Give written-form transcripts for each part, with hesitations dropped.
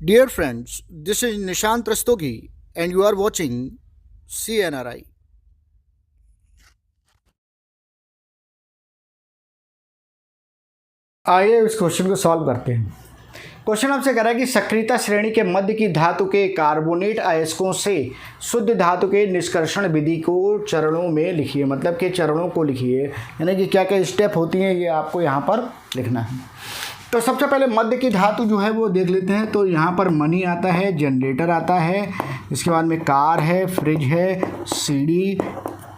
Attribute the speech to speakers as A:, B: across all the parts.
A: Dear friends, this is Nishant Rastogi and you are watching CNRI.
B: आइए इस question को solve करते हैं। क्वेश्चन आपसे कह रहा है कि सक्रियता श्रेणी के मध्य की धातु के कार्बोनेट अयस्कों से शुद्ध धातु के निष्कर्षण विधि को चरणों में लिखिए, मतलब कि चरणों को लिखिए, यानी कि क्या क्या स्टेप होती हैं ये आपको यहाँ पर लिखना है। तो सबसे पहले मध्य की धातु जो है वो देख लेते हैं। तो यहाँ पर मनी आता है, जनरेटर आता है, इसके बाद में कार है, फ्रिज है, सीडी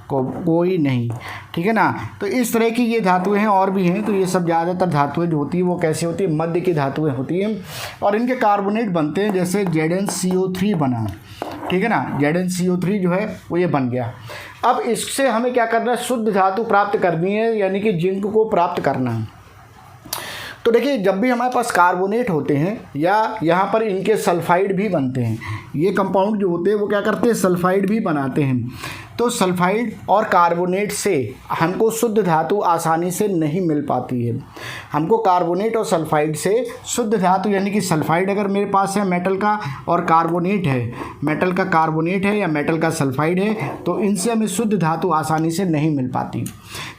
B: कोई नहीं, ठीक है ना। तो इस तरह की ये धातुएं हैं, और भी हैं। तो ये सब ज़्यादातर धातुएं जो होती है वो कैसे होती है, मध्य की धातुएं होती हैं और इनके कार्बोनेट बनते हैं। जैसे ZnCO3 बना, ठीक है ना, ZnCO3 जो है वो ये बन गया। अब इससे हमें क्या करना है, शुद्ध धातु प्राप्त करनी है, यानी कि जिंक को प्राप्त करना है। तो देखिए, जब भी हमारे पास कार्बोनेट होते हैं या यहाँ पर इनके सल्फाइड भी बनते हैं, ये कंपाउंड जो होते हैं वो क्या करते हैं, सल्फाइड भी बनाते हैं। तो सल्फाइड और कार्बोनेट से हमको शुद्ध धातु आसानी से नहीं मिल पाती है। हमको कार्बोनेट और सल्फाइड से शुद्ध धातु, यानी कि सल्फाइड अगर मेरे पास है मेटल का और कार्बोनेट है, मेटल का कार्बोनेट है या मेटल का सल्फाइड है, तो इनसे हमें शुद्ध धातु आसानी से नहीं मिल पाती।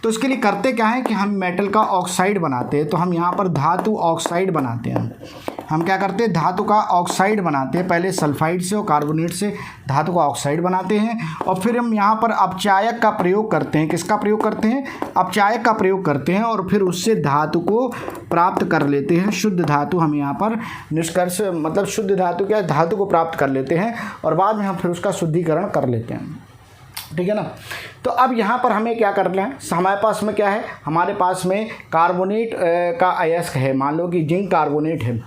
B: तो इसके लिए करते क्या है कि हम मेटल का ऑक्साइड बनाते हैं। तो हम यहाँ पर धातु ऑक्साइड बनाते हैं। हम क्या करते हैं, धातु का ऑक्साइड बनाते हैं। पहले सल्फाइड से और कार्बोनेट से धातु का ऑक्साइड बनाते हैं और फिर हम यहाँ पर अपचायक का प्रयोग करते हैं। किसका प्रयोग करते हैं, अपचायक का प्रयोग करते हैं और फिर उससे धातु को प्राप्त कर लेते हैं। शुद्ध धातु हम यहाँ पर निष्कर्ष, मतलब शुद्ध धातु क्या, धातु को प्राप्त कर लेते हैं और बाद में हम फिर उसका शुद्धिकरण कर लेते हैं, ठीक है ना। तो अब यहाँ पर हमें क्या करना है, हमारे पास में क्या है, हमारे पास में कार्बोनेट का अयस्क है, मान लो कि जिंक कार्बोनेट है।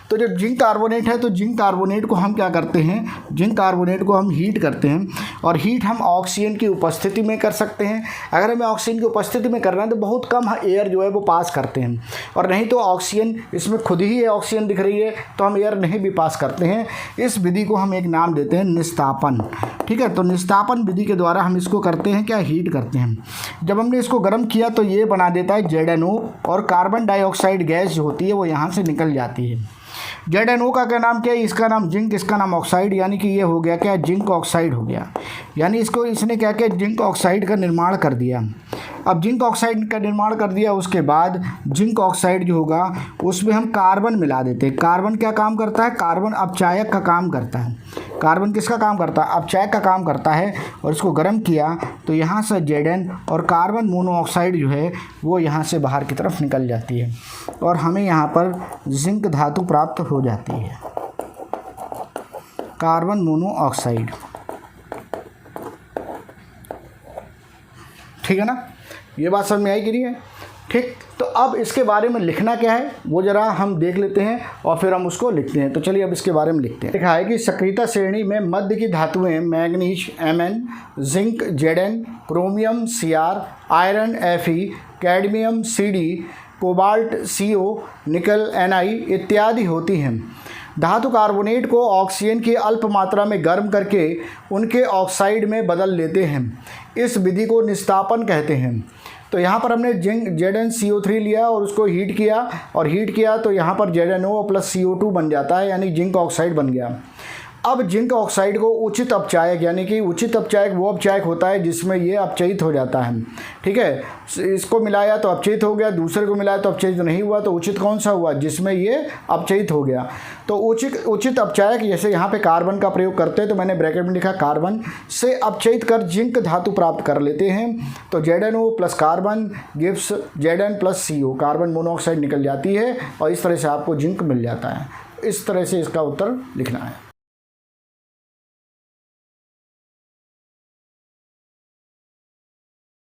B: तो जब जिंक कार्बोनेट है तो जिंक कार्बोनेट को हम क्या करते हैं, जिंक कार्बोनेट को हम हीट करते हैं और हीट हम ऑक्सीजन की उपस्थिति में कर सकते हैं। अगर हमें ऑक्सीजन की उपस्थिति में करना है तो बहुत कम एयर जो है वो पास करते हैं, और नहीं तो ऑक्सीजन इसमें खुद ही ऑक्सीजन दिख रही है तो हम एयर नहीं भी पास करते हैं। इस विधि को हम एक नाम देते हैं निस्तापन, ठीक है। तो निस्तापन विधि के द्वारा हम इसको करते हैं, क्या, हीट करते हैं। जब हमने इसको गर्म किया तो ये बना देता है ZnO और कार्बन डाइऑक्साइड गैस जो होती है वो यहाँ से निकल जाती है। ZnO का क्या नाम क्या है, इसका नाम जिंक, इसका नाम ऑक्साइड, यानी कि ये हो गया क्या, जिंक ऑक्साइड हो गया। यानी इसको इसने क्या किया, जिंक ऑक्साइड का निर्माण कर दिया। अब जिंक ऑक्साइड का निर्माण कर दिया, उसके बाद जिंक ऑक्साइड जो होगा उसमें हम कार्बन मिला देते हैं। कार्बन क्या काम करता है, कार्बन अपचायक का काम करता है। कार्बन किसका काम करता है, अपचायक का काम करता है। और इसको गर्म किया तो यहाँ से Zn और कार्बन मोनोऑक्साइड जो है वो यहाँ से बाहर की तरफ निकल जाती है और हमें यहाँ पर जिंक धातु प्राप्त हो जाती है, कार्बन मोनोऑक्साइड, ठीक है ना। ये बात समझ में आई कि नहीं है, ठीक। तो अब इसके बारे में लिखना क्या है वो ज़रा हम देख लेते हैं और फिर हम उसको लिखते हैं। तो चलिए अब इसके बारे में लिखते हैं। लिखा है कि सक्रियता श्रेणी में मध्य की धातुएं manganese Mn, zinc Zn, chromium Cr, iron Fe, cadmium Cd, cobalt CO, निकल Ni इत्यादि होती हैं। धातु कार्बोनेट को ऑक्सीजन की अल्प मात्रा में गर्म करके उनके ऑक्साइड में बदल लेते हैं। इस विधि को निस्तापन कहते हैं। तो यहाँ पर हमने जिंक ZnCO3 लिया और उसको हीट किया तो यहाँ पर ZnO + CO2 बन जाता है, यानी जिंक ऑक्साइड बन गया। अब जिंक ऑक्साइड को उचित अपचायक, यानी कि उचित अपचायक वो अपचायक होता है जिसमें ये अपचयित हो जाता है, ठीक है। इसको मिलाया तो अपचयित हो गया, दूसरे को मिलाया तो अपचयित नहीं हुआ, तो उचित कौन सा हुआ, जिसमें ये अपचयित हो गया। तो उचित अपचायक, जैसे यहाँ पे कार्बन का प्रयोग करते हैं तो मैंने ब्रैकेट में लिखा, कार्बन से अपचयित कर जिंक धातु प्राप्त कर लेते हैं। तो ZnO + carbon gives Zn + CO, carbon monoxide निकल जाती है और इस तरह से आपको जिंक मिल जाता है। इस तरह से इसका उत्तर लिखना है।